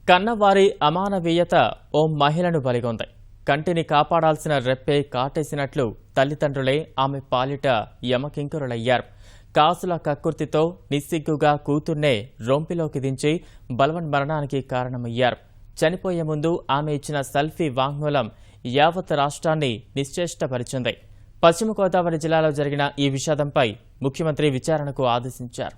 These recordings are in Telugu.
కన్నవారి అమానవీయత ఓ మహిళను బలిగొంది. కంటిని కాపాడాల్సిన రెప్పే కాటేసినట్లు తల్లిదండ్రులే ఆమె పాలిట యమకింకరులయ్యారు. కాసుల కక్కుర్తితో నిస్సిగ్గుగా కూతుర్నే రొంపిలోకి దించి బలవన్మరణానికి కారణమయ్యారు. చనిపోయే ముందు ఆమె ఇచ్చిన సెల్ఫీ వాంగ్మూలం యావత్ రాష్ట్రాన్ని నిశ్చేష్టపరిచింది. పశ్చిమ గోదావరి జిల్లాలో జరిగిన ఈ విషాదంపై ముఖ్యమంత్రి విచారణకు ఆదేశించారు.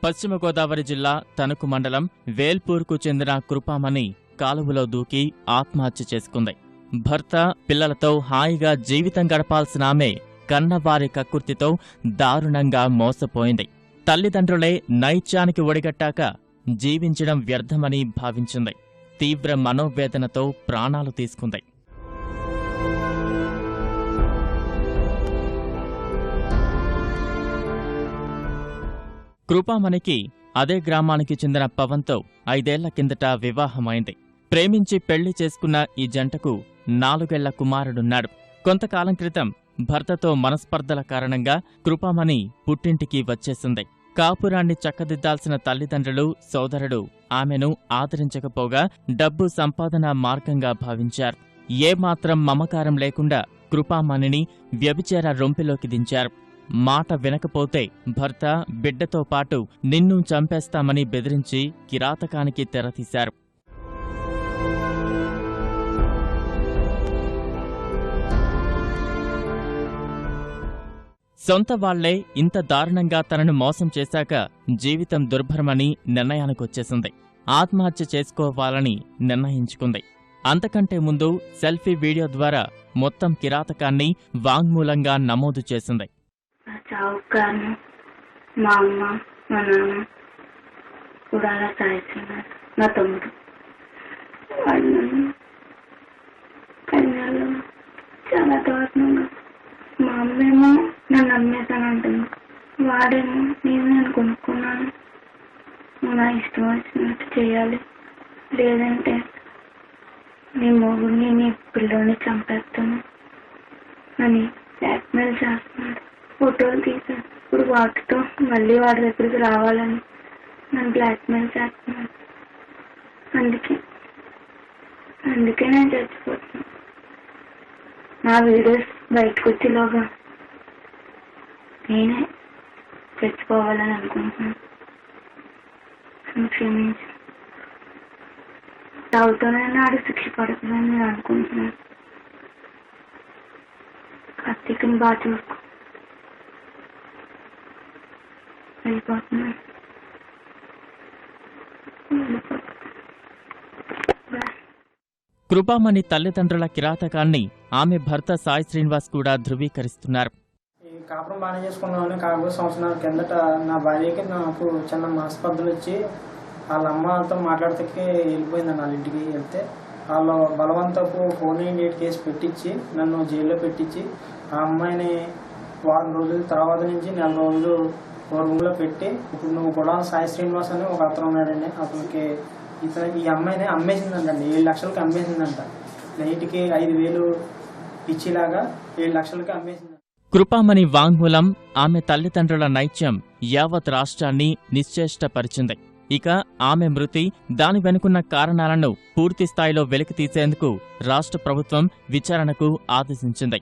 పశ్చిమ గోదావరి జిల్లా తణుకు మండలం వేల్పూర్కు చెందిన కృపామణి కాలువలో దూకి ఆత్మహత్య చేసుకుంది. భర్త పిల్లలతో హాయిగా జీవితం గడపాల్సిన ఆమె కన్నవారి కక్కుర్తితో దారుణంగా మోసపోయింది. తల్లిదండ్రులే నైత్యానికి ఒడిగట్టాక జీవించడం వ్యర్థమని భావించింది. తీవ్ర మనోవేదనతో ప్రాణాలు తీసుకుంది. కృపామణికి అదే గ్రామానికి చెందిన పవన్తో 5 ఏళ్ల కిందట వివాహమైంది. ప్రేమించి పెళ్లి చేసుకున్న ఈ జంటకు 4 ఏళ్ల కుమారుడున్నాడు. కొంతకాలం క్రితం భర్తతో మనస్పర్ధల కారణంగా కృపామణి పుట్టింటికి వచ్చేసింది. కాపురాన్ని చక్కదిద్దాల్సిన తల్లిదండ్రులు, సోదరుడు ఆమెను ఆదరించకపోగా డబ్బు సంపాదన మార్గంగా భావించారు. ఏమాత్రం మమకారం లేకుండా కృపామణిని వ్యభిచార రొంపిలోకి దించారు. మాట వినకపోతే భర్త, బిడ్డతో పాటు నిన్ను చంపేస్తామని బెదిరించి కిరాతకానికి తెరతీశారు. సొంత వాళ్లే ఇంత దారుణంగా తనను మోసం చేశాక జీవితం దుర్భరమని నిర్ణయానికొచ్చేసింది. ఆత్మహత్య చేసుకోవాలని నిర్ణయించుకుంది. అంతకంటే ముందు సెల్ఫీ వీడియో ద్వారా మొత్తం కిరాతకాన్ని వాంగ్మూలంగా నమోదు చేసింది. చావుకు కారణం మా అమ్మ, మా నాన్న, ఉడాల సాయిస్తున్నారు, నా తమ్ముడు. కన్యాలో చాలా దారుణంగా మా అమ్మేమో నన్ను అమ్మేసానంటుంది, వాడేమో నేను కొనుక్కున్నాను, నా ఇష్టం వచ్చినట్టు చేయాలి, లేదంటే నీ మొగుడిని, నీ పిల్లోని చంపేస్తాను అని బ్లాక్మెయిల్ చేస్తున్నాడు. ఫోటోలు తీశాను. ఇప్పుడు వాటితో మళ్ళీ వాడి దగ్గరికి రావాలని నన్ను బ్లాక్మెయిల్ చేస్తున్నాను. అందుకే నేను చచ్చిపోతున్నాను. నా వీడియోస్ బయటకు వచ్చేలోగా నేనే చచ్చిపోవాలని అనుకుంటున్నాను. క్షమించి తాగుతూనే ఆడు శిక్ష పడుతుందని నేను అనుకుంటున్నాను. కార్తీక్ని బాగా చూసుకో. కృపామణి తల్లిదండ్రుల కిరాతకాన్ని ఆమె భర్త సాయి శ్రీనివాస్ కూడా ధృవీకరిస్తున్నారు. ఈ కాపురం బాగానే చేసుకున్నామని కాకపోతే సంవత్సరాల కిందట నా భార్యకి నాకు చిన్న మనస్పర్ధలు వచ్చి వాళ్ళ అమ్మతో మాట్లాడితే వెళ్ళిపోయిందండి. వాళ్ళ ఇంటికి వెళ్తే వాళ్ళు బలవంతపు 498 కేసు పెట్టించి నన్ను జైల్లో పెట్టించి ఆ అమ్మాయిని వారం రోజుల తర్వాత నుంచి 4 రోజులు రూమ్లో పెట్టి ఇప్పుడు నువ్వు కూడా సాయి శ్రీనివాస్ అని ఒక అతను ఉన్నాడండి. అతనికి ఈ అమ్మాయిని అమ్మేసిందంటండి. 7 లక్షలకి అమ్మేసిందంట. నైట్కి 5,000 ఇచ్చేలాగా 7 లక్షలకి అమ్మేసిందంట. కృపామణి వాంగ్మూలం ఆమె తల్లిదండ్రుల నైత్యం యావత్ రాష్ట్రాన్ని నిశ్చేష్టపరిచింది. ఇక ఆమె మృతి, దాని వెనుకున్న కారణాలను పూర్తిస్థాయిలో వెలికితీసేందుకు రాష్ట్ర ప్రభుత్వం విచారణకు ఆదేశించింది.